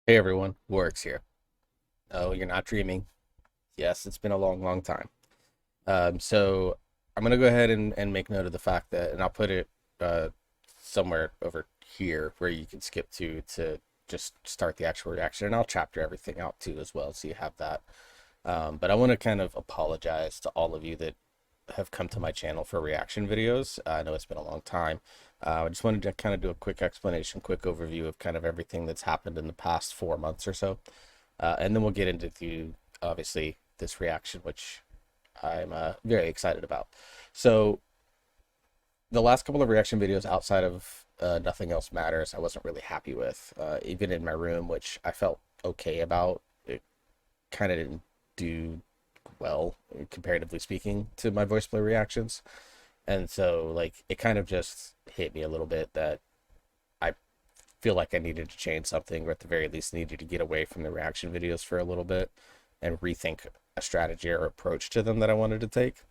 Hey everyone, Works here. Oh, you're not dreaming. Yes, it's been a long, long time. So I'm gonna go ahead and make note of the fact that, and I'll put it uh, somewhere over here where you can skip to just start the actual reaction, and I'll chapter everything out too as well, so you have that. But I want to kind of apologize to all of you that have come to my channel for reaction videos. I know it's been a long time. I just wanted to kind of do a quick explanation, quick overview of kind of everything that's happened in the past 4 months or so. And then we'll get into obviously this reaction, which I'm very excited about. So the last couple of reaction videos outside of Nothing Else Matters, I wasn't really happy with. Even in my room, which I felt okay about, it kind of didn't do well, comparatively speaking, to my VoicePlay reactions. And so, like, it kind of just hit me a little bit that I feel like I needed to change something, or at the very least needed to get away from the reaction videos for a little bit and rethink a strategy or approach to them that I wanted to take.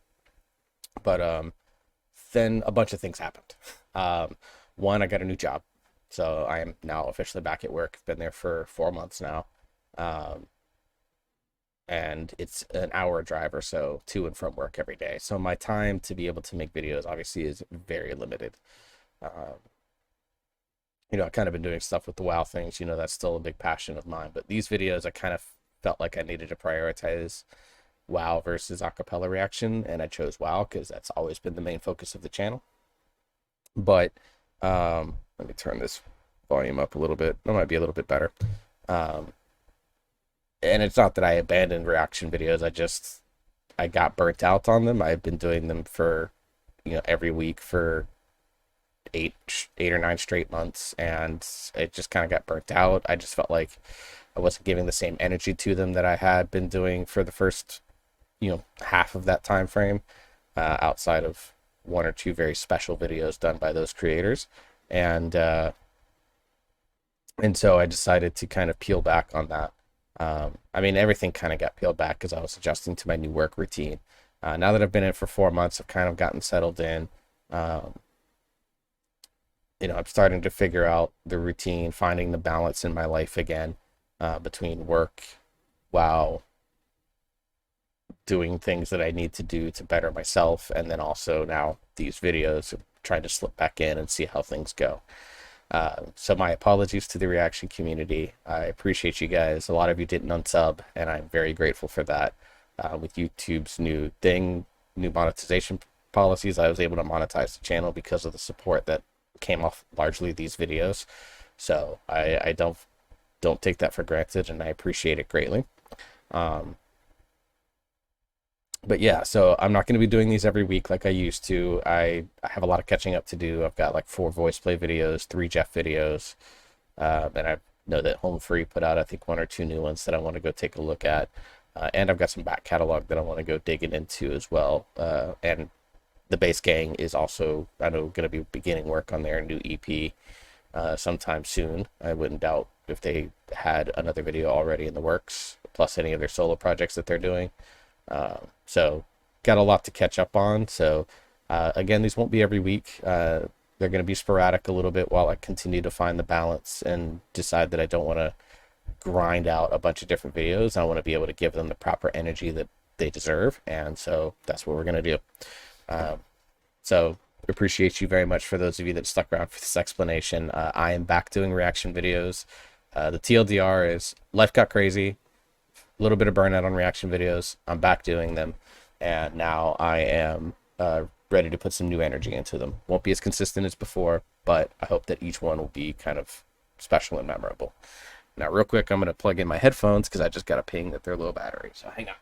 But then a bunch of things happened. One, I got a new job, so I am now officially back at work. I've been there for 4 months now. Um, and it's an hour drive or so to and from work every day. So my time to be able to make videos obviously is very limited. Um, I've kind of been doing stuff with the WoW things. That's still a big passion of mine. But these videos, I kind of felt like I needed to prioritize WoW versus acapella reaction, and I chose WoW because that's always been the main focus of the channel. But let me turn this volume up a little bit. That might be a little bit better. Um, and it's not that I abandoned reaction videos. I got burnt out on them. I've been doing them for every week for eight or nine straight months, and it just kind of got burnt out. I just felt like I wasn't giving the same energy to them that I had been doing for the first half of that time frame, outside of one or two very special videos done by those creators. And so I decided to kind of peel back on that. I mean, everything kind of got peeled back because I was adjusting to my new work routine. Now that I've been in for 4 months, I've kind of gotten settled in. Um, I'm starting to figure out the routine, finding the balance in my life again, between work, while doing things that I need to do to better myself, and then also now these videos, trying to slip back in and see how things go. So my apologies to the reaction community. I appreciate you guys. A lot of you didn't unsub, and I'm very grateful for that. With YouTube's new monetization policies, I was able to monetize the channel because of the support that came off largely these videos. So I don't take that for granted, and I appreciate it greatly. Um, but yeah, so I'm not going to be doing these every week like I used to. I have a lot of catching up to do. I've got like 4 VoicePlay videos, 3 Jeff videos, and I know that Home Free put out, I think, 1 or 2 new ones that I want to go take a look at. And I've got some back catalog that I want to go digging into as well. And the Bass Gang is also, I know, going to be beginning work on their new EP sometime soon. I wouldn't doubt if they had another video already in the works, plus any of their solo projects that they're doing. So got a lot to catch up on. So again, these won't be every week. They're going to be sporadic a little bit while I continue to find the balance and decide that I don't want to grind out a bunch of different videos. I want to be able to give them the proper energy that they deserve. And so that's what we're going to do. So appreciate you very much for those of you that stuck around for this explanation. I am back doing reaction videos. The TLDR is life got crazy, a little bit of burnout on reaction videos. I'm back doing them, and now I am ready to put some new energy into them. Won't be as consistent as before, but I hope that each one will be kind of special and memorable. Now, real quick, I'm going to plug in my headphones because I just got a ping that they're low battery, so hang on.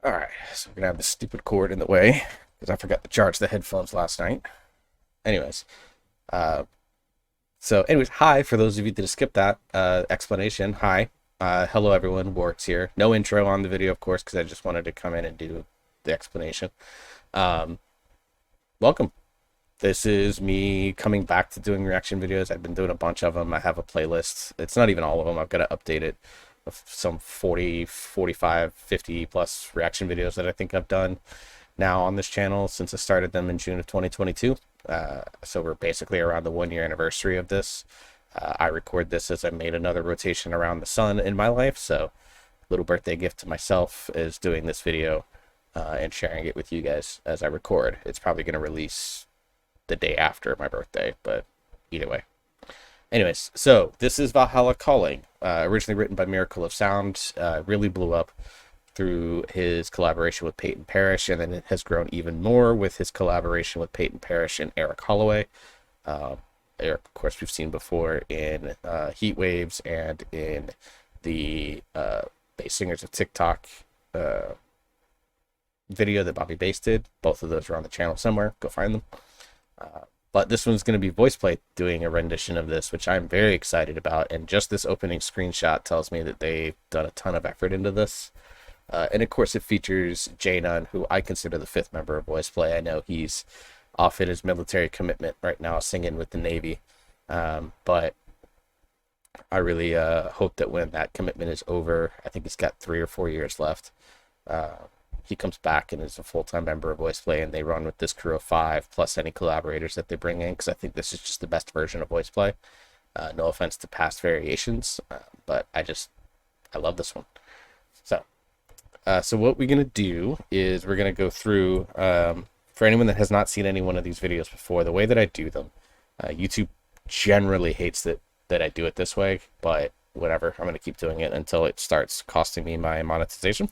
All right, so we're going to have this stupid cord in the way because I forgot to charge the headphones last night. Anyways, uh, hi, for those of you that skipped that explanation, hi. Hello, everyone. Works here. No intro on the video, of course, because I just wanted to come in and do the explanation. Um, Welcome. This is me coming back to doing reaction videos. I've been doing a bunch of them. I have a playlist. It's not even all of them. I've got to update it. Of some 40, 45, 50 plus reaction videos that I think I've done now on this channel since I started them in June of 2022. So we're basically around the 1 year anniversary of this. I record this as I made another rotation around the sun in my life, so little birthday gift to myself is doing this video and sharing it with you guys as I record. It's probably going to release the day after my birthday, but either way. Anyways, so this is Vahalla Calling, originally written by Miracle of Sound. Really blew up through his collaboration with Peyton Parrish, and then it has grown even more with his collaboration with Peyton Parrish and Eric Holloway. Eric, of course, we've seen before in Heat Waves and in the Bass Singers of TikTok video that Bobby Bass did. Both of those are on the channel somewhere. Go find them. But this one's going to be VoicePlay doing a rendition of this, which I'm very excited about. And just this opening screenshot tells me that they've done a ton of effort into this. And of course, it features Jay Nunn, who I consider the 5th member of VoicePlay. I know he's off in his military commitment right now, singing with the Navy. But I really hope that when that commitment is over, I think he's got 3 or 4 years left, he comes back and is a full-time member of VoicePlay, and they run with this crew of 5 plus any collaborators that they bring in, because I think this is just the best version of VoicePlay. No offense to past variations, but I love this one. So what we're gonna do is we're gonna go through, for anyone that has not seen any one of these videos before, the way that I do them. YouTube generally hates that I do it this way, but whatever, I'm going to keep doing it until it starts costing me my monetization.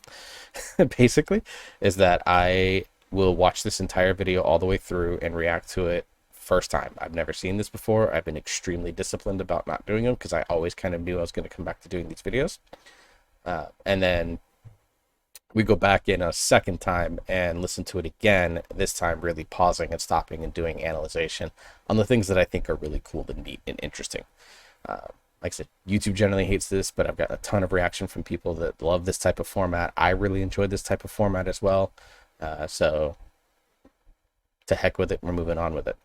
Basically, is that I will watch this entire video all the way through and react to it first time. I've never seen this before. I've been extremely disciplined about not doing them because I always kind of knew I was going to come back to doing these videos. And then we go back in a second time and listen to it again, this time really pausing and stopping and doing analyzation on the things that I think are really cool and neat and interesting. Like I said, YouTube generally hates this, but I've got a ton of reaction from people that love this type of format. I really enjoyed this type of format as well. So to heck with it, we're moving on with it.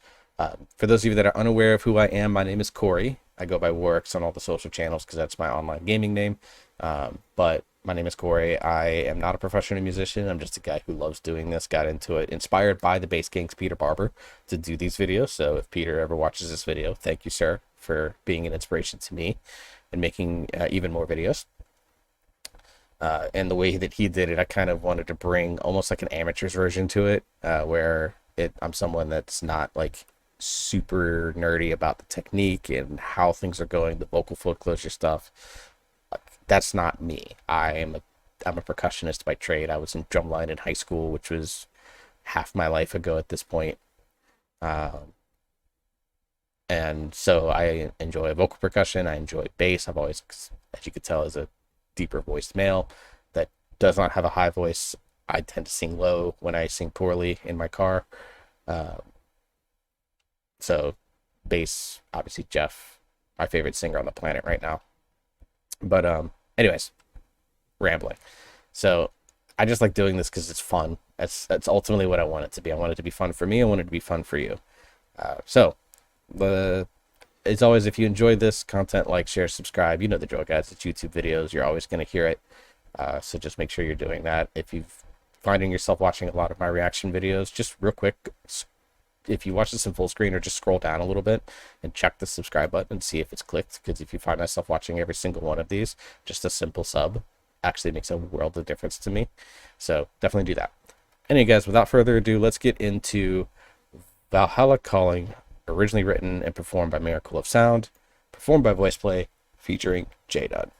For those of you that are unaware of who I am, my name is Corey. I go by Works on all the social channels because that's my online gaming name. But my name is Corey. I am not a professional musician. I'm just a guy who loves doing this, got into it, inspired by the Bass Gang's Peter Barber to do these videos. So if Peter ever watches this video, thank you, sir, for being an inspiration to me and making even more videos. And the way that he did it, I kind of wanted to bring almost like an amateur's version to it, where I'm someone that's not like super nerdy about the technique and how things are going, the vocal fold closure stuff. That's not me. I'm a percussionist by trade. I was in drumline in high school, which was half my life ago at this point. And so I enjoy vocal percussion. I enjoy bass. I've always, as you could tell, as a deeper voiced male that does not have a high voice, I tend to sing low when I sing poorly in my car. So bass, obviously Jeff, my favorite singer on the planet right now. But anyways, rambling. So I just like doing this because it's fun. That's ultimately what I want it to be. I want it to be fun for me. I want it to be fun for you. As always, if you enjoyed this content, like, share, subscribe. You know the drill, guys. It's YouTube videos. You're always going to hear it. So just make sure you're doing that. If you're finding yourself watching a lot of my reaction videos, just real quick, if you watch this in full screen, or just scroll down a little bit and check the subscribe button and see if it's clicked, because if you find myself watching every single one of these, just a simple sub actually makes a world of difference to me. So definitely do that. Anyway, guys, without further ado, let's get into Vahalla Calling, originally written and performed by Miracle of Sound, performed by VoicePlay, featuring Jay Nunn.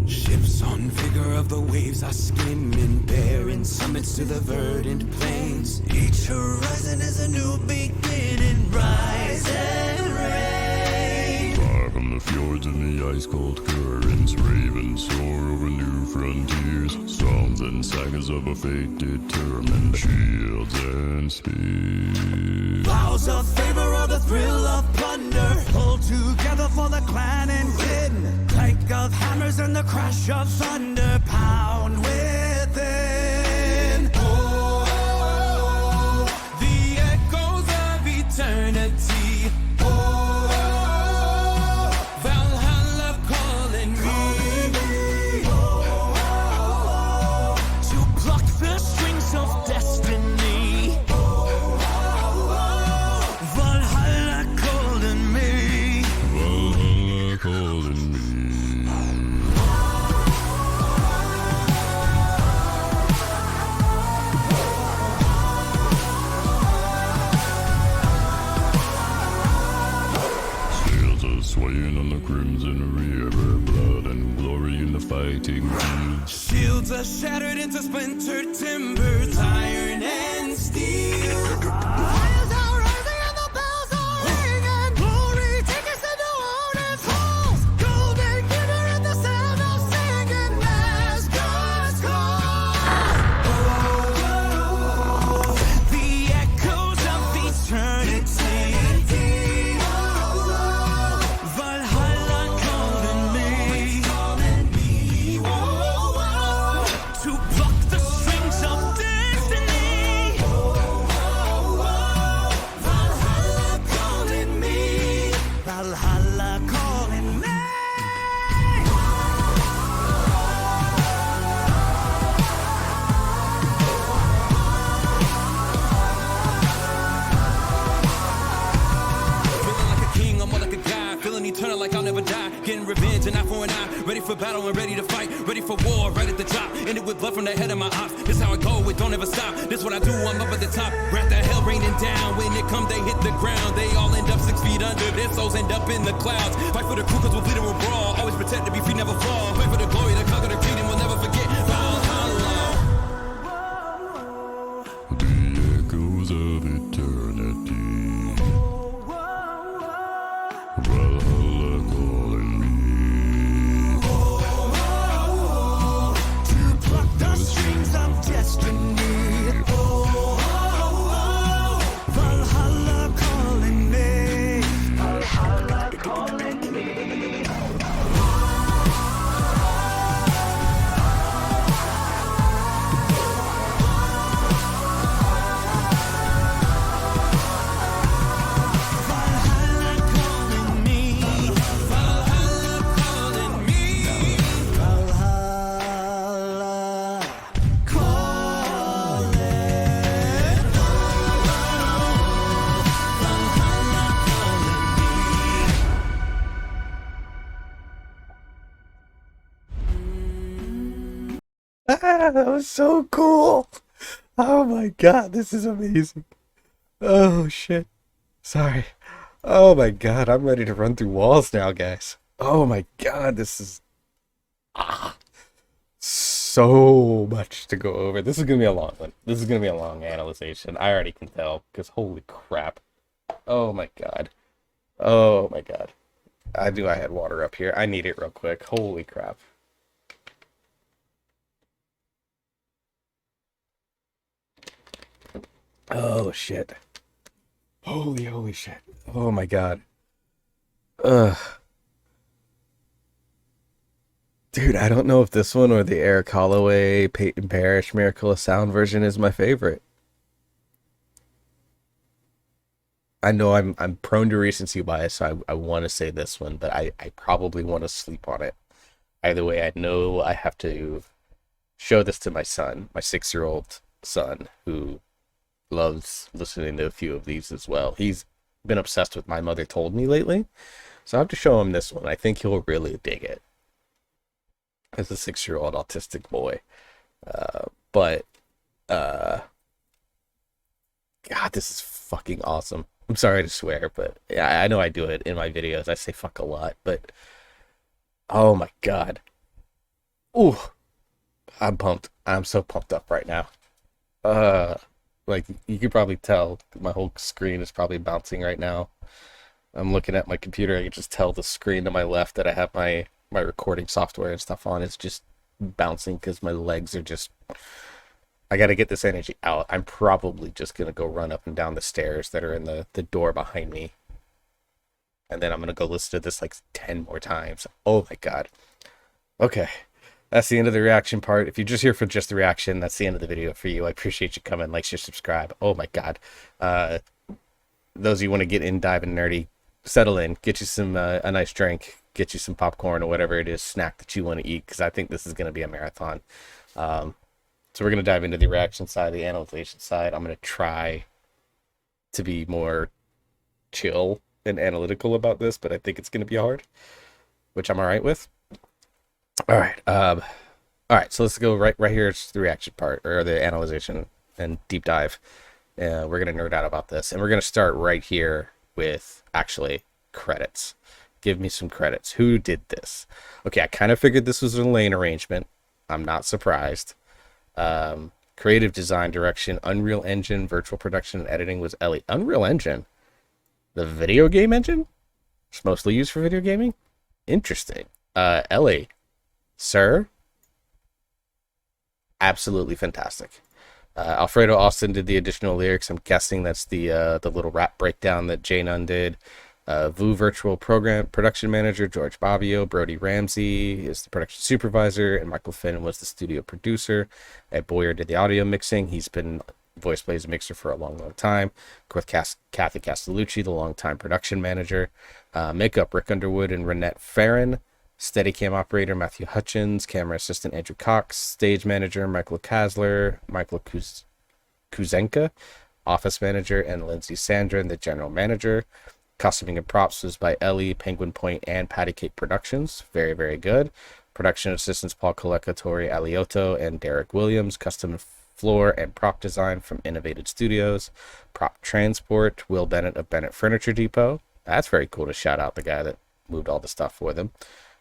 Ships on vigor of the waves are skimming, bearing summits to the verdant plains. Each horizon is a new beginning, rise and reign. Far from the fjords and the ice-cold currents, ravens soar over new frontiers. Songs and sagas of a fate determined, shields and spears. Vows of favor are the thrill of plunder. Pull together for the clan and win. Clank of hammers and the crash of thunder. Pound within. Oh, the echoes of eternity. Oh, Valhalla calling me. To pluck the strings of destiny. Valhalla calling me. Valhalla calling me. Sails are swaying on the crimson river, blood and glory in the fighting fields. Shields are shattered into splintered timbers, iron and steel. Fires are rising and the bells are ringing. Glory take us into Odin's halls. Golden glitter and the sound of singing. Asgard's call. Oh, the echoes of eternity. Valhalla calling me. To pluck the strings of destiny. Valhalla calling me. Valhalla calling me. Feeling like a king, I'm more like a guy. Feeling eternal like I'll never die. Getting revenge, an eye for an eye. Ready for battle and ready to fight. Ready for war, right at the top. Ended with blood from the head of my ops. This how I go, it don't ever stop. This what I do, I'm up at the top. Wrath the hell raining down. When it come, they hit the ground. They all end up 6 feet under. Their souls end up in the clouds. Fight for the crew cause we'll bleed and we'll brawl. Always protect to be free, never fall. Fight for the glory, the conquer the freedom, we'll never forget. Valhalla. The echoes of eternity. Valhalla calling me. To pluck the strings of destiny. Valhalla calling me. Valhalla calling me. Valhalla calling me. Valhalla calling me. Valhalla calling. Ah, that was so cool. Oh my god, this is amazing. Oh shit. Sorry. Oh my god, I'm ready to run through walls now, guys. Oh my god, this is so much to go over. This is gonna be a long one. This is gonna be a long analyzation. I already can tell, because holy crap. Oh my god. Oh my god. I knew I had water up here. I need it real quick. Holy crap. Oh shit. Holy shit. Oh my god. Ugh. Dude, I don't know if this one or the Eric Holloway, Peyton Parrish, Miracle of Sound version is my favorite. I know I'm prone to recency bias, so I want to say this one, but I probably want to sleep on it. Either way, I know I have to show this to my son, my 6-year-old son, who loves listening to a few of these as well. He's been obsessed with My Mother Told Me lately, so I have to show him this one. I think he'll really dig it as a 6-year-old autistic boy. But God, this is fucking awesome. I'm sorry to swear, but yeah, I know I do it in my videos. I say fuck a lot, but oh my god. Ooh, I'm pumped. I'm so pumped up right now. Like you could probably tell my whole screen is probably bouncing right now. I'm looking at my computer. I can just tell the screen to my left that I have my recording software and stuff on. It's just bouncing because my legs are just. I got to get this energy out. I'm probably just gonna go run up and down the stairs that are in the door behind me And then I'm going to go listen to this like 10 more times. Oh my God. Okay. That's the end of the reaction part. If you're just here for just the reaction, that's the end of the video for you. I appreciate you coming. Like, share, subscribe. Oh my God. Those of you want to get in, dive and nerdy, settle in, get you some a nice drink, get you some popcorn or whatever it is, snack that you want to eat, because I think this is going to be a marathon. So we're going to dive into the reaction side, the analyzation side. I'm going to try to be more chill and analytical about this, but I think it's going to be hard, which I'm all right with. All right. All right. So let's go right here. It's the reaction part, or the analyzation and deep dive. We're going to nerd out about this, and we're going to start right here with actually credits. Give me some credits. Who did this? Okay. I kind of figured this was a lane arrangement. I'm not surprised. Creative design, direction, Unreal Engine, virtual production, and editing was Ellie. Unreal Engine, the video game engine, it's mostly used for video gaming. Interesting. Ellie, sir, absolutely fantastic. Alfredo Austin did the additional lyrics. I'm guessing that's the little rap breakdown that Jay Nunn did. VU Virtual Program Production Manager George Bobbio. Brody Ramsey is the production supervisor, and Michael Finn was the studio producer. Ed Boyer did the audio mixing. He's been VoicePlay's mixer for a long time. Of course, Kathy Castellucci, the longtime production manager. Makeup Rick Underwood and Renette Farron. Steadicam operator Matthew Hutchins. Camera assistant Andrew Cox. Stage manager Michael Kasler. Michael Kuzenka. Office manager and Lindsay Sandrin, the general manager. Costuming and props was by Ellie, Penguin Point, and Patty Cake Productions. Very, very good. Production assistants Paul Coleca, Tori Aliotto, and Derek Williams. Custom floor and prop design from Innovated Studios. Prop transport, Will Bennett of Bennett Furniture Depot. That's very cool to shout out the guy that moved all the stuff for them.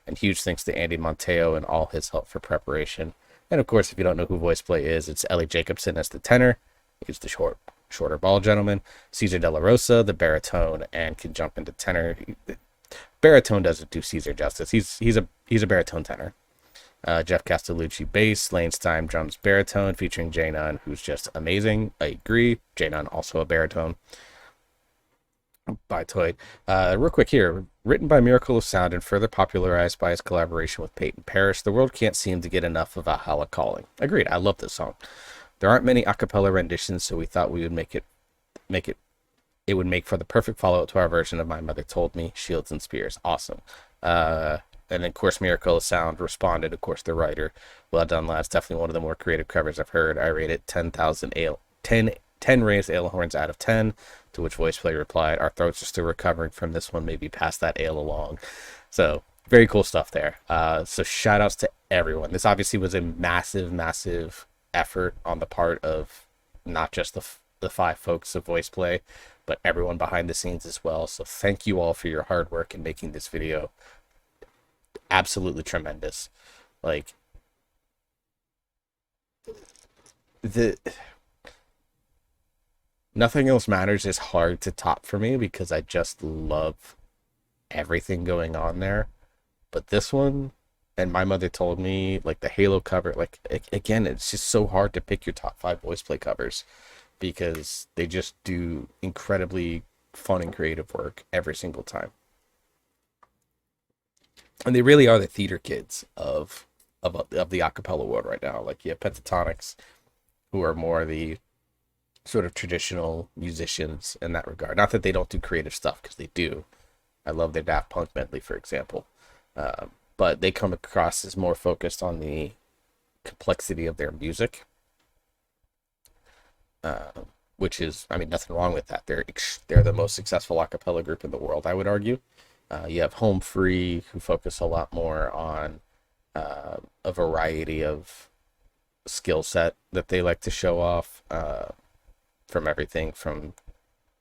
And huge thanks to Andy Monteo and all his help for preparation. And of course, if you don't know who VoicePlay is, it's Ellie Jacobson as the tenor. He's the shorter ball gentleman. Cesar De La Rosa, the baritone, and can jump into tenor. Baritone doesn't do Cesar justice. He's a baritone tenor. Jeff Castellucci bass, Lane Stein drums baritone, featuring Jay Nunn, who's just amazing. I agree. Jay Nunn also a baritone. By Toyd. Real quick here, written by Miracle of Sound and further popularized by his collaboration with Peyton Parrish, the world can't seem to get enough of Vahalla Calling. Agreed. I love this song. There aren't many a cappella renditions, so we thought we would make it would make for the perfect follow-up to our version of My Mother Told Me, Shields and Spears. Awesome. And of course, Miracle of Sound responded, of course, the writer. Well done, lads. Definitely one of the more creative covers I've heard. I rate it 10 raised ale horns out of 10, to which VoicePlay replied, our throats are still recovering from this one, maybe pass that ale along. So very cool stuff there. So shout outs to everyone. This obviously was a massive effort on the part of not just the 5 folks of VoicePlay, but everyone behind the scenes as well. So thank you all for your hard work in making this video absolutely tremendous. Like, nothing else matters is hard to top for me because I just love everything going on there. But this one, and My Mother Told Me, like the Halo cover, like again, it's just so hard to pick your top 5 VoicePlay covers because they just do incredibly fun and creative work every single time. And they really are the theater kids of the acapella world right now. Like, you have Pentatonics, who are more the sort of traditional musicians in that regard. Not that they don't do creative stuff, because they do. I love their Daft Punk medley, for example. But they come across as more focused on the complexity of their music, which is, I mean, nothing wrong with that. They're the most successful a cappella group in the world, I would argue. You have Home Free, who focus a lot more on a variety of skill set that they like to show off, from everything from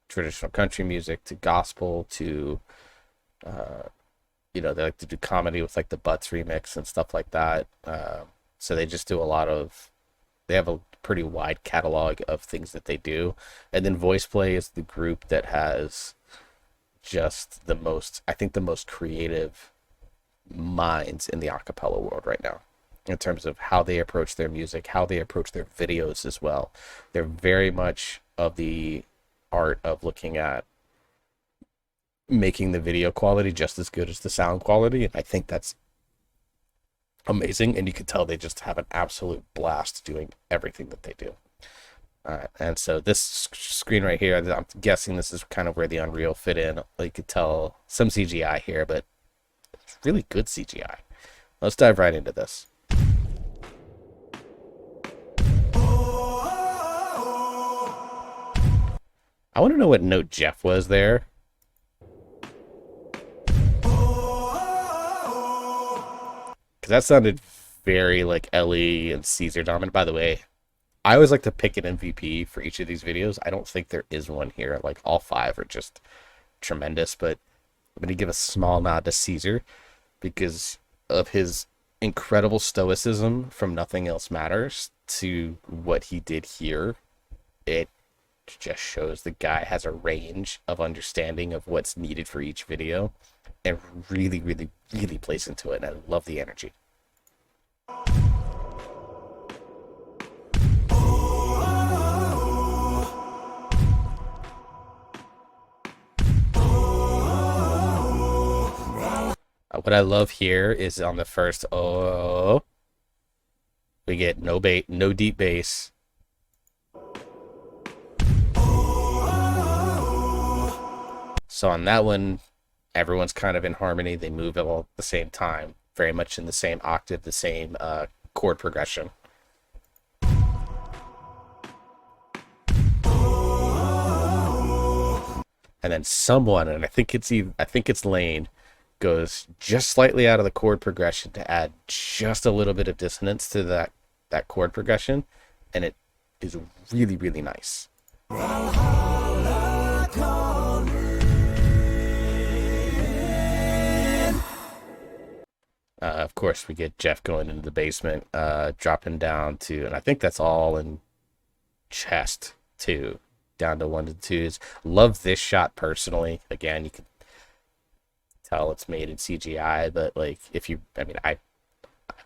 traditional country music to gospel to they like to do comedy with like the Butts remix and stuff like that. So they just do they have a pretty wide catalog of things that they do. And then VoicePlay is the group that has just the most creative minds in the acapella world right now, in terms of how they approach their music, how they approach their videos as well. They're very much of the art of looking at making the video quality just as good as the sound quality. And I think that's amazing. And you can tell they just have an absolute blast doing everything that they do. All right, and so this screen right here, I'm guessing this is kind of where the Unreal fit in. You could tell some CGI here, but it's really good CGI. Let's dive right into this. I want to know what note Jeff was there. Because that sounded very like Ellie and Caesar dominant. By the way, I always like to pick an MVP for each of these videos. I don't think there is one here. Like, all 5 are just tremendous, but I'm going to give a small nod to Caesar because of his incredible stoicism from Nothing Else Matters to what he did here. It just shows the guy has a range of understanding of what's needed for each video and really, really, really plays into it. And I love the energy. What I love here is on the first we get no deep bass. So on that one, everyone's kind of in harmony. They move all at the same time, very much in the same octave, the same chord progression. And then someone, and I think it's Lane, goes just slightly out of the chord progression to add just a little bit of dissonance to that chord progression, and it is really, really nice. Vahalla Calling. Of course, we get Jeff going into the basement, dropping down to, and I think that's all in chest too, down to 1 to 2s. Love this shot personally. Again, you can tell it's made in CGI, but like, I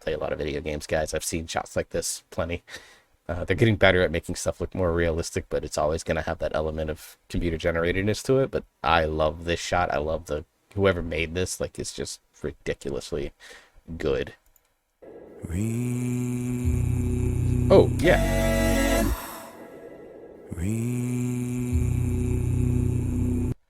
play a lot of video games, guys. I've seen shots like this plenty. They're getting better at making stuff look more realistic, but it's always going to have that element of computer generatedness to it. But I love this shot. I love whoever made this. Like, it's just ridiculously good. Oh yeah.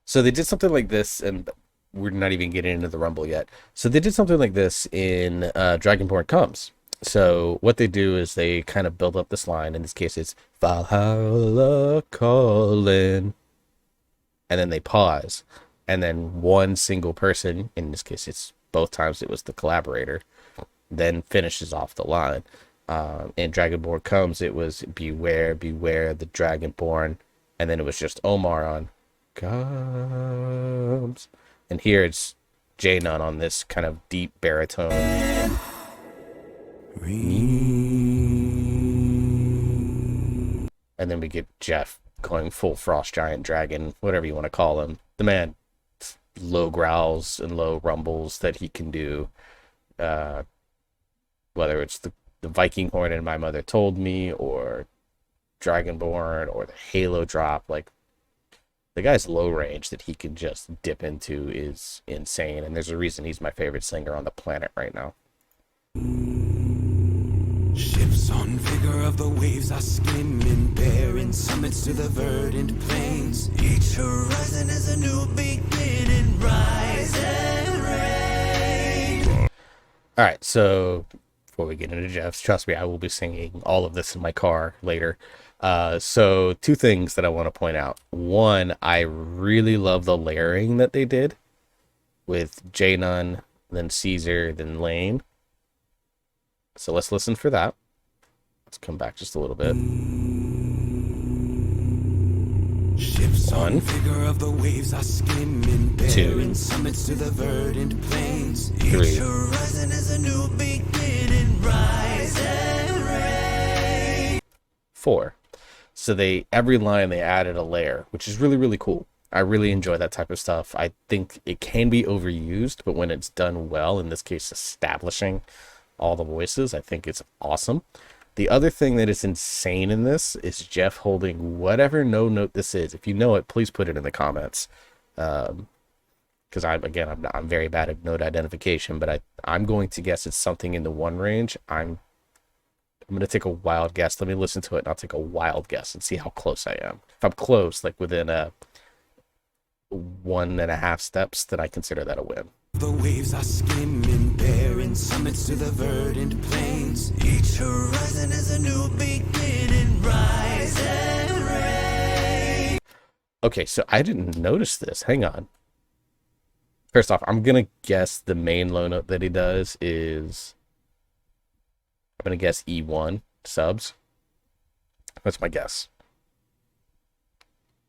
So they did something like this, and we're not even getting into the Rumble yet. So they did something like this in Dragonborn Comes. So what they do is they kind of build up this line. In this case, it's Vahalla Calling. And then they pause. And then one single person, in this case, it's both times it was the collaborator, then finishes off the line. In Dragonborn Comes, it was Beware, Beware the Dragonborn. And then it was just Omar on Comes. And here it's J-Nun on this kind of deep baritone. And then we get Jeff going full Frost Giant Dragon, whatever you want to call him. The man, low growls and low rumbles that he can do. Whether it's the Viking Horn in My Mother Told Me, or Dragonborn, or the Halo drop, like, the guy's low range that he can just dip into is insane, and there's a reason he's my favorite singer on the planet right now. Ships on vigor of the waves are skimming, bearing summits to the verdant plains. Each horizon is a new beginning, rise and reign. All right, so before we get into Jeff's, trust me, I will be singing all of this in my car later. So 2 things that I want to point out. One, I really love the layering that they did with J-Nun, then Caesar, then Lane. So let's listen for that. Let's come back just a little bit. Ships on 1, vigor of the waves are skimming, 2, bearing summits to the verdant plains. 3. Each horizon is a new beginning, rise and reign. 4. So every line they added a layer, which is really, really cool. I really enjoy that type of stuff. I think it can be overused, but when it's done well, in this case, establishing all the voices, I think it's awesome. The other thing that is insane in this is Jeff holding whatever no note this is. If you know it, please put it in the comments. because I'm very bad at note identification, but I'm going to guess it's something in the 1 range. I'm going to take a wild guess. Let me listen to it, and I'll take a wild guess and see how close I am. If I'm close, like within 1.5 steps, then I consider that a win. The waves are skimming, bearing summits to the verdant plains. Each horizon is a new beginning, rise and reign. Okay, so I didn't notice this. Hang on. First off, I'm going to guess the main low note that he does is... I'm going to guess E1, subs. That's my guess.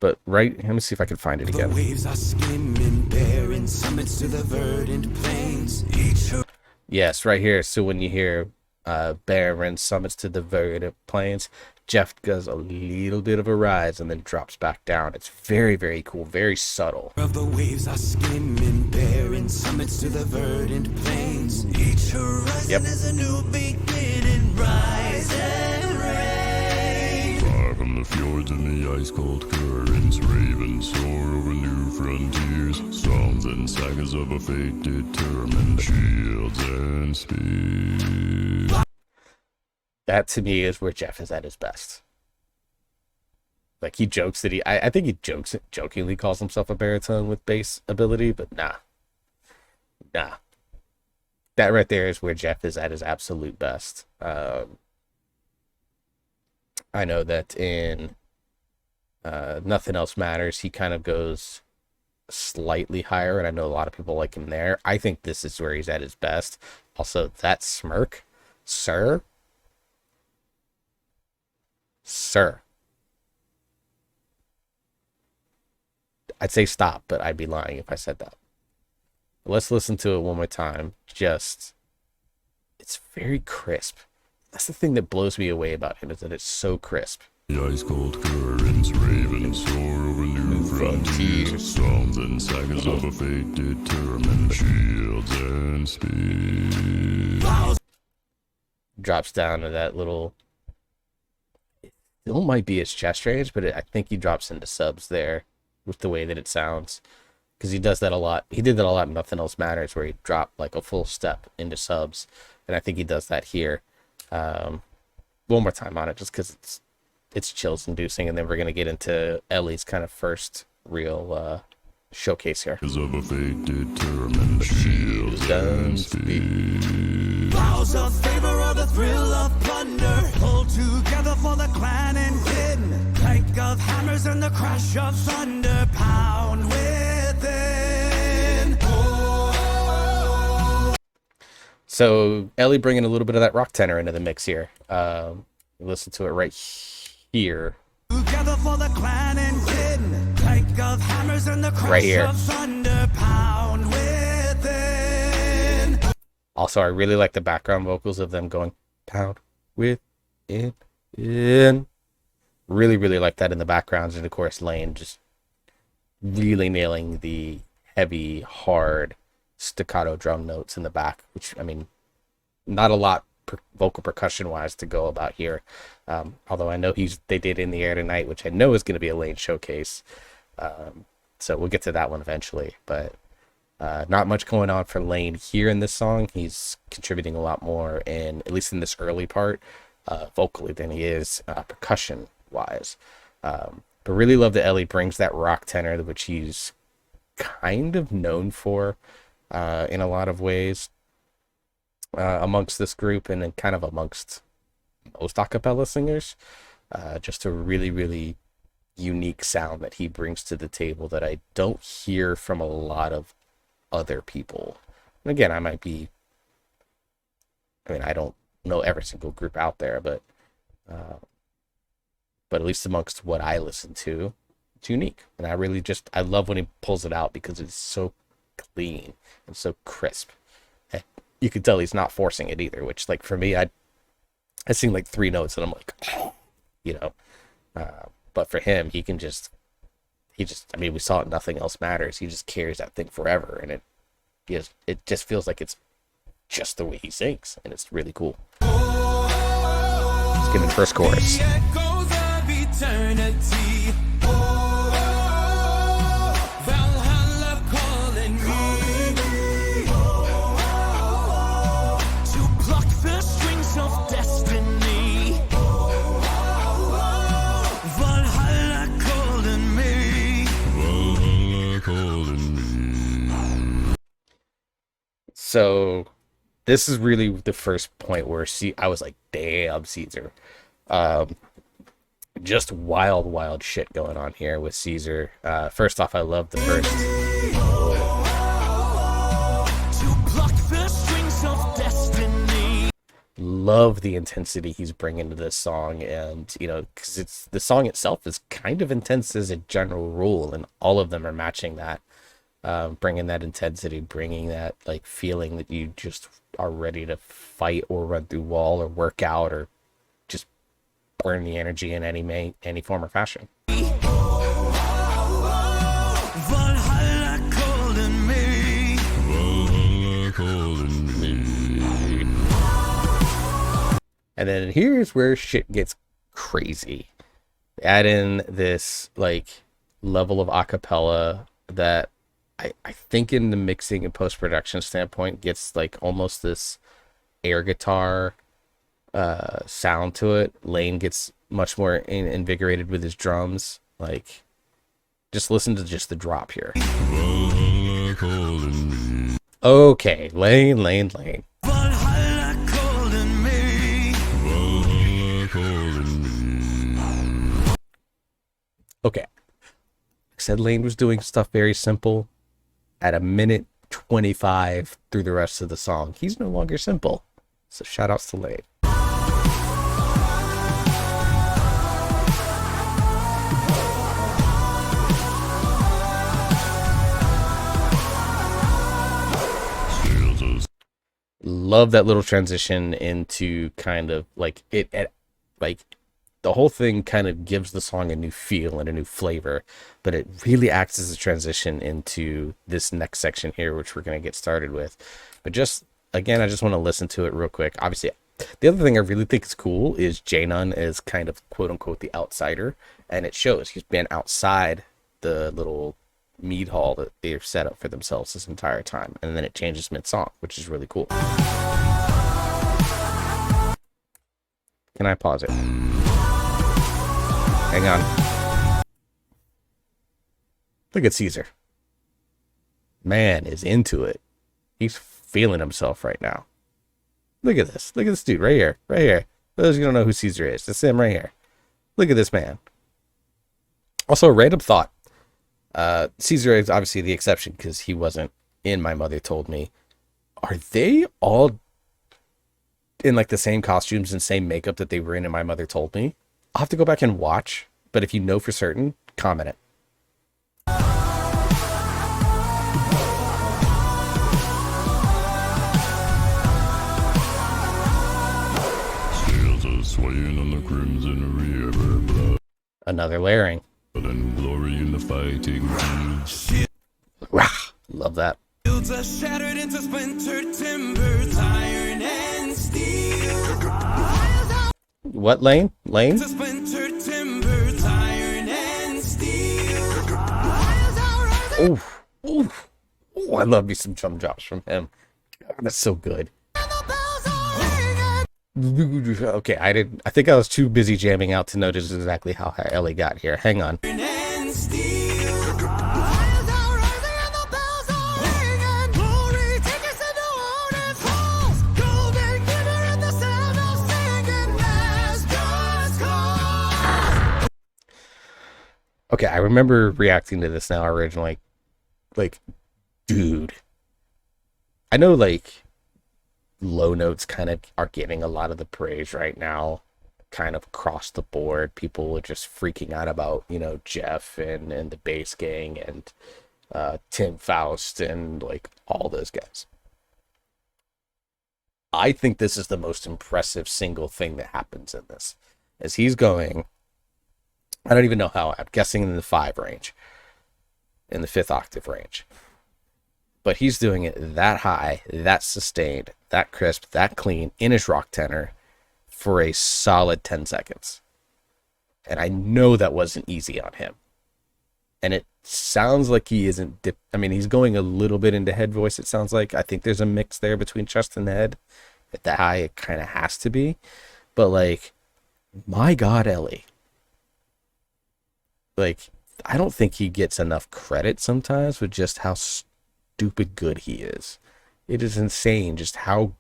But let me see if I can find it again. The waves are skimming, bearing summits to the verdant plains. Yes, right here. So when you hear barren summits to the verdant plains, Jeff does a little bit of a rise and then drops back down. It's very, very cool, very subtle. Of the waves are skimming, bearing summits to the verdant plains. Each horizon is a new beginning, rise and reign. Far from the fjords and the ice-cold currents, ravens soar over new frontiers. Songs and sagas of a fate determined, shields and spears. That to me is where Jeff is at his best. Like he jokes that I think he jokingly calls himself a baritone with bass ability, but nah. That right there is where Jeff is at his absolute best. I know that in Nothing Else Matters, he kind of goes slightly higher, and I know a lot of people like him there. I think this is where he's at his best. Also, that smirk, sir. I'd say stop, but I'd be lying if I said that. Let's listen to it one more time. It's very crisp. That's the thing that blows me away about him, is that it's so crisp. The ice-cold currents, ravens soar over new frontiers. Songs and sagas of a fate determined, shields and spears. Drops down to that little... It might be his chest range, but I think he drops into subs there with the way that it sounds. Because he does that a lot. He did that a lot in Nothing Else Matters, where he dropped like a full step into subs. And I think he does that here. One more time on it, just because it's chills inducing, and then we're going to get into Ellie's kind of first real showcase here. Of a fate determined, shields and spears. Vows of favor or the thrill of plunder, pull together for the clan and kin. Clank of hammers and the crash of thunder, pound within. Oh. So Ellie bringing a little bit of that rock tenor into the mix here. Listen to it right here. Together for the clan and kin. Clank of hammers and the crash Right here. of thunder, pound within. Also, I really like the background vocals of them going pound within. Really, really like that in the backgrounds, and of course Lane just really nailing the heavy, hard staccato drum notes in the back, which, I mean, not a lot vocal percussion wise to go about here. Although I know they did In the Air Tonight, which I know is going to be a Lane showcase. So we'll get to that one eventually, but not much going on for Lane here in this song. He's contributing a lot more at least in this early part, vocally than he is percussion wise. But really love that Ellie brings that rock tenor, which he's kind of known for in a lot of ways amongst this group, and then kind of amongst most acapella singers. Just a really, really unique sound that he brings to the table that I don't hear from a lot of other people. And again, I don't know every single group out there, but at least amongst what I listen to, it's unique. And I love when he pulls it out, because it's so clean and so crisp. And you can tell he's not forcing it either, which, like, for me, I sing like 3 notes and I'm like, but for him, he just, I mean, we saw it, Nothing Else Matters. He just carries that thing forever, and it just feels like it's just the way he sings, and it's really cool. Let's get in the first chorus. Echoes of eternity. Valhalla calling me. So this is really the first point where I was like, damn, Caesar. Um, just wild shit going on here with Caesar. First off, I love the first. Love the intensity he's bringing to this song, and because it's the song itself is kind of intense as a general rule, and all of them are matching that, bringing that intensity, bringing that like feeling that you just are ready to fight or run through wall or work out or just burn the energy in any form or fashion. Valhalla calling me. Vahalla calling me. And then here's where shit gets crazy. Add in this like level of acapella that I think in the mixing and post-production standpoint gets like almost this air guitar sound to it. Lane gets much more invigorated with his drums. Like, just listen to just the drop here. Vahalla calling me. Okay, Lane. Valhalla calling me. Vahalla calling me. Okay. I said Lane was doing stuff very simple. At a minute 25 through the rest of the song, he's no longer simple. So shout outs to Lane. Love that little transition into kind of like like the whole thing kind of gives the song a new feel and a new flavor, but it really acts as a transition into this next section here, which we're going to get started with. But just again, I just want to listen to it real quick. Obviously, the other thing I really think is cool is J-Nun is kind of quote unquote the outsider, and it shows. He's been outside the little mead hall that they've set up for themselves this entire time, and then it changes mid-song, which is really cool. Can I pause it? Hang on. Look at Caesar. Man is into it. He's feeling himself right now. Look at this. Look at this dude right here. Right here. For those who don't know who Caesar is, that's him right here. Look at this man. Also, a random thought. Caesar is obviously the exception because he wasn't in My Mother Told Me. Are they all in like the same costumes and same makeup that they were in My Mother Told Me? I'll have to go back and watch, but if you know for certain, comment it. Sails are swaying on the crimson river blood. Another layering. And glory in the fighting fields. Rah, love that. Fields are shattered into splintered timbers, iron and steel. What lane? Lane? To splintered timbers, iron and steel. Oof. Oof. Ooh, I love me some drum drops from him. God, that's so good. Okay, I think I was too busy jamming out to notice exactly how Ellie got here. Hang on. And steel. Okay, I remember reacting to this now originally. Like, dude. I know, like, low notes kind of are getting a lot of the praise right now, kind of across the board. People are just freaking out about, Jeff and the bass gang and Tim Faust and, like, all those guys. I think this is the most impressive single thing that happens in this. As he's going, I don't even know how, I'm guessing in the 5 range, in the 5th octave range. But he's doing it that high, that sustained, that crisp, that clean, in his rock tenor for a solid 10 seconds. And I know that wasn't easy on him. And it sounds like he isn't, he's going a little bit into head voice, it sounds like. I think there's a mix there between chest and head. At that high, it kind of has to be. But, like, my God, Ellie. Like, I don't think he gets enough credit sometimes with just how stupid good he is. It is insane just how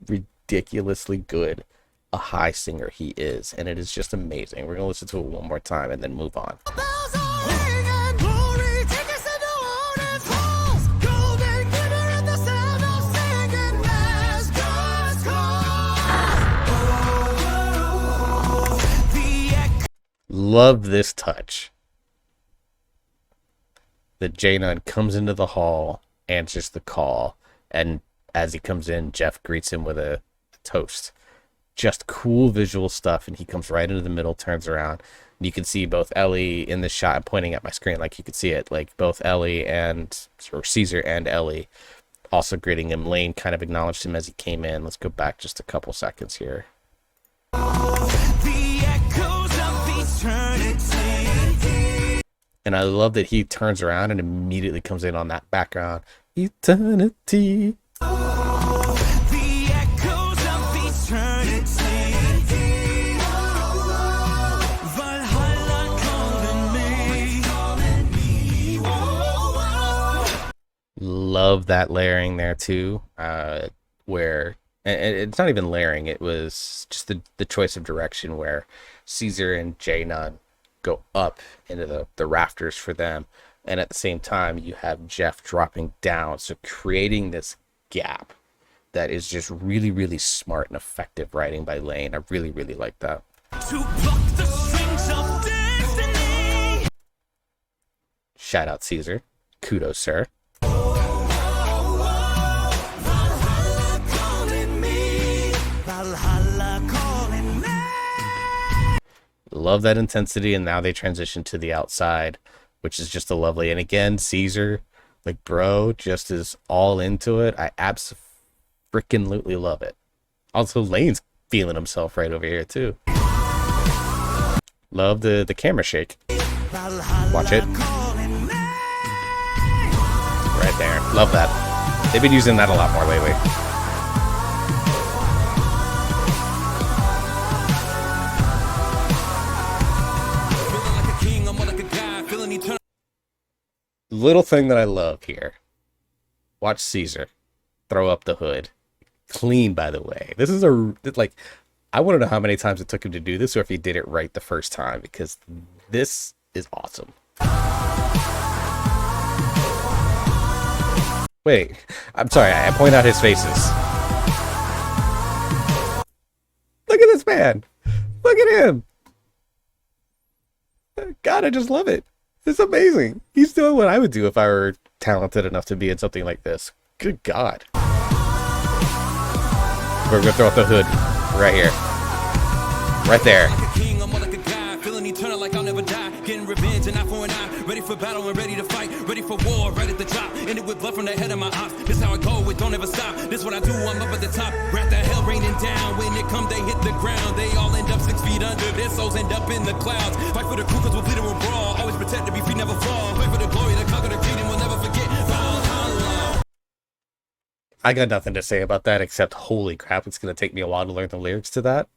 ridiculously good a high singer he is, and it is just amazing. We're gonna listen to it one more time and then move on. Love this touch. That Janon comes into the hall, answers the call, and as he comes in, Jeff greets him with a toast. Just cool visual stuff, and he comes right into the middle, turns around, and you can see both Ellie in the shot. I'm pointing at my screen like you can see it, like both Ellie and, or Caesar and Ellie also greeting him. Lane kind of acknowledged him as he came in. Let's go back just a couple seconds here. And I love that he turns around and immediately comes in on that background. Eternity. The echoes of eternity. Valhalla calling me. Love that layering there too. Where and it's not even layering, it was just the choice of direction where Caesar and Janon go up into the rafters for them, and at the same time you have Jeff dropping down, so creating this gap that is just really, really smart and effective writing by Lane. I really, really like that. To pluck the strings of destiny. Shout out Caesar. Kudos, sir. Valhalla calling me. Valhalla calling me. Love that intensity, and now they transition to the outside, which is just a lovely. And again, Caesar, like, bro, just is all into it. I absolutely love it. Also, Lane's feeling himself right over here too. Love the camera shake. Watch it. Right there. Love that. They've been using that a lot more lately. Little thing that I love here. Watch Caesar throw up the hood. Clean, by the way. This is like, I want to know how many times it took him to do this, or if he did it right the first time, because this is awesome. Wait, I'm sorry, I point out his faces. Look at this man. Look at him. God, I just love it. It's amazing. He's doing what I would do if I were talented enough to be in something like this. Good God. We're gonna throw out the hood right here. Right there. Like I'll never die, getting revenge and eye for an eye, ready for battle and ready to fight, ready for war, right at the top, ended with blood from the head of my ops. This how I go, it don't ever stop, this what I do, I'm up at the top, wrap the hell raining down, when it come they hit the ground, they all end up 6 feet under, their souls end up in the clouds, fight for the crew cause we'll bleed and we'll brawl, always protect the beef, we never fall, wait for the glory, the conquer the creed, and we'll never forget Valhalla. I got nothing to say about that except holy crap, it's gonna take me a while to learn the lyrics to that.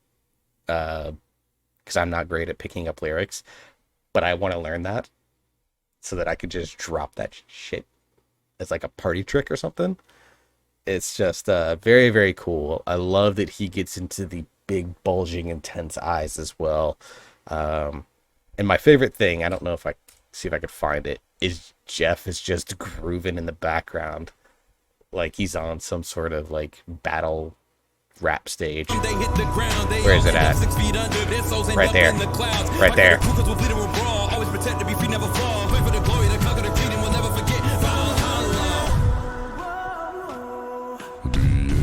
Because I'm not great at picking up lyrics, but I want to learn that so that I could just drop that shit as like a party trick or something. It's just very, very cool. I love that he gets into the big, bulging, intense eyes as well. And my favorite thing, I don't know if I see if I could find it, is Jeff is just grooving in the background like he's on some sort of like battle rap stage. Where is it at? Right there. Right there. The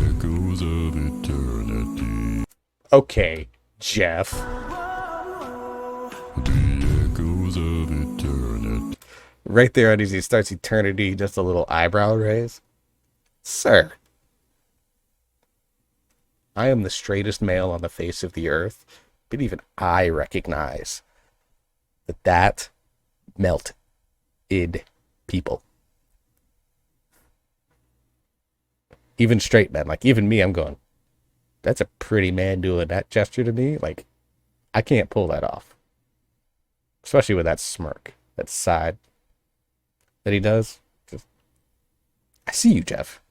echoes of eternity. Okay, Jeff. The echoes of eternity. Right there as he starts eternity, just a little eyebrow raise. Sir. I am the straightest male on the face of the earth, but even I recognize that melted people. Even straight men, like even me, I'm going, that's a pretty man doing that gesture to me. Like, I can't pull that off. Especially with that smirk, that side that he does. I see you, Jeff.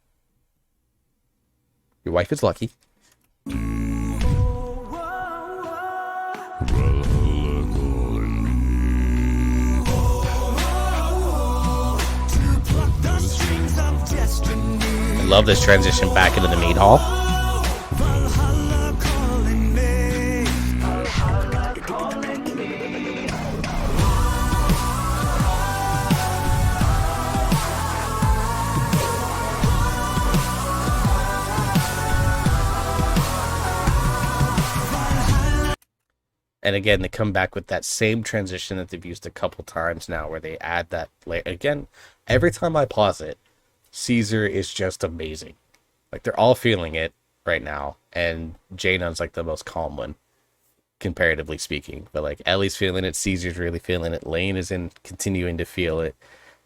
Your wife is lucky. Valhalla calling me. To pluck the strings of destiny. I love this transition back into the meat hall. Valhalla calling me. And again, they come back with that same transition that they've used a couple times now, where they add that layer. Again, every time I pause it, Caesar is just amazing. Like, they're all feeling it right now, and Janon's like the most calm one, comparatively speaking. But like, Ellie's feeling it, Caesar's really feeling it, Lane is continuing to feel it,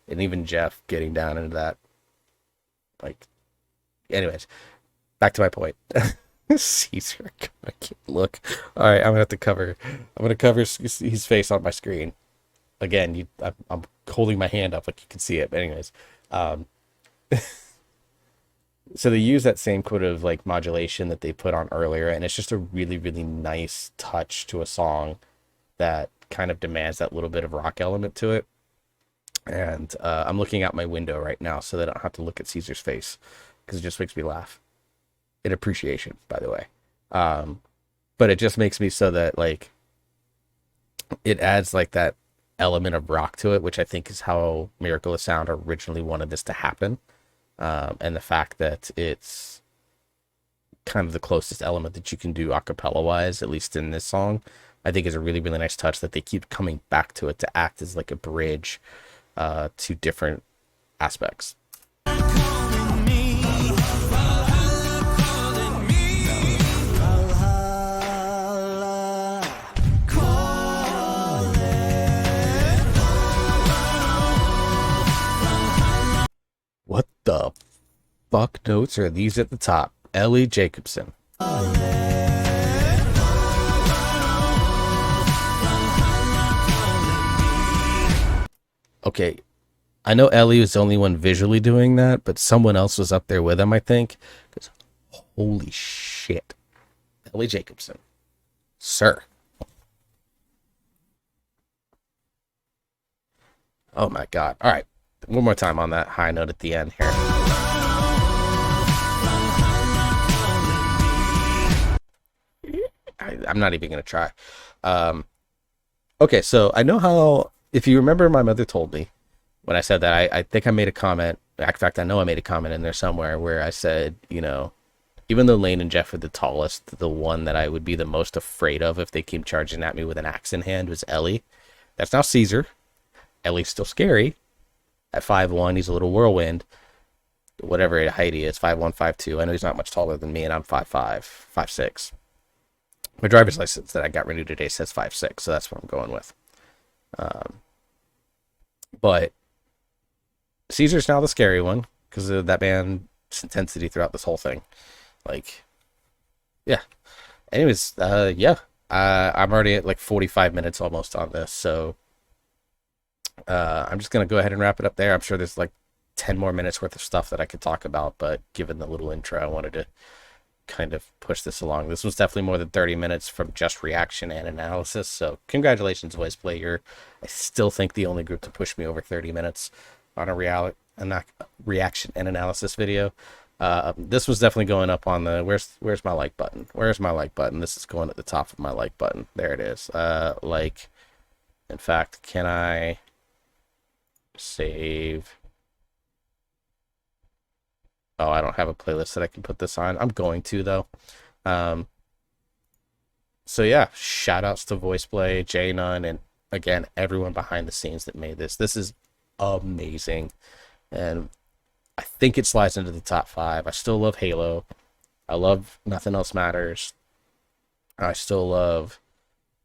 and even Jeff getting down into that. Like, anyways, back to my point. Caesar, I can't look. All right, I'm gonna cover his face on my screen. Again, I'm holding my hand up, like you can see it. But anyways, so they use that same kind of like modulation that they put on earlier, and it's just a really, really nice touch to a song that kind of demands that little bit of rock element to it. And I'm looking out my window right now so that I don't have to look at Caesar's face, because it just makes me laugh. In appreciation, by the way. But it just makes me so that like it adds like that element of rock to it, which I think is how Miracle of Sound originally wanted this to happen. And the fact that it's kind of the closest element that you can do a cappella wise, at least in this song, I think is a really, really nice touch that they keep coming back to it to act as like a bridge to different aspects. What the fuck notes are these at the top? Ellie Jacobson. Okay, I know Ellie was the only one visually doing that, but someone else was up there with him, I think. Because holy shit. Ellie Jacobson. Sir. Oh my god. All right. One more time on that high note at the end here. I'm not even going to try. Okay, so I know how, if you remember, my mother told me when I said that, I think I made a comment. In fact, I know I made a comment in there somewhere where I said, you know, even though Lane and Jeff are the tallest, the one that I would be the most afraid of if they came charging at me with an axe in hand was Ellie. That's now Caesar. Ellie's still scary. At 5'1", he's a little whirlwind. Whatever height he is, 5'1", 5'2". I know he's not much taller than me, and I'm 5'5", 5'6". My driver's license that I got renewed today says 5'6", so that's what I'm going with. But Caesar's now the scary one because of that band's intensity throughout this whole thing. Like, yeah. Anyways, yeah. I'm already at like 45 minutes almost on this, so I'm just going to go ahead and wrap it up there. I'm sure there's like 10 more minutes worth of stuff that I could talk about, but given the little intro, I wanted to kind of push this along. This was definitely more than 30 minutes from just reaction and analysis, so congratulations, VoicePlay. You're, I still think, the only group to push me over 30 minutes on a reaction and analysis video. This was definitely going up on the, where's my like button? Where's my like button? This is going at the top of my like button. There it is. Like, in fact, can I save? Oh, I don't have a playlist that I can put this on. I'm going to, though. So yeah, shout outs to VoicePlay, J Nunn, and again, everyone behind the scenes that made this. This is amazing. And I think it slides into the top 5. I still love Halo. I love Nothing Else Matters. I still love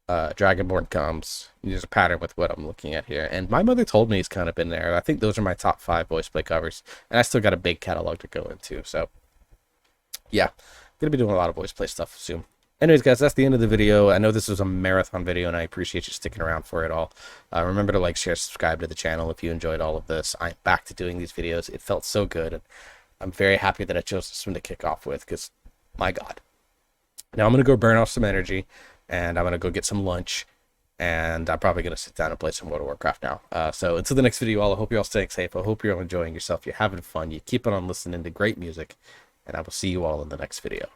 Dragonborn Comes. There's a pattern with what I'm looking at here. And My Mother Told Me is kind of in there. I think those are my top 5 VoicePlay covers. And I still got a big catalog to go into. So, yeah. I'm going to be doing a lot of VoicePlay stuff soon. Anyways, guys, that's the end of the video. I know this was a marathon video, and I appreciate you sticking around for it all. Remember to like, share, subscribe to the channel if you enjoyed all of this. I'm back to doing these videos. It felt so good, and I'm very happy that I chose this one to kick off with, because My God. Now I'm going to go burn off some energy, and I'm going to go get some lunch, and I'm probably going to sit down and play some World of Warcraft now. So until the next video, all, I hope you're all staying safe. I hope you're all enjoying yourself. You're having fun. You're keeping on listening to great music, and I will see you all in the next video.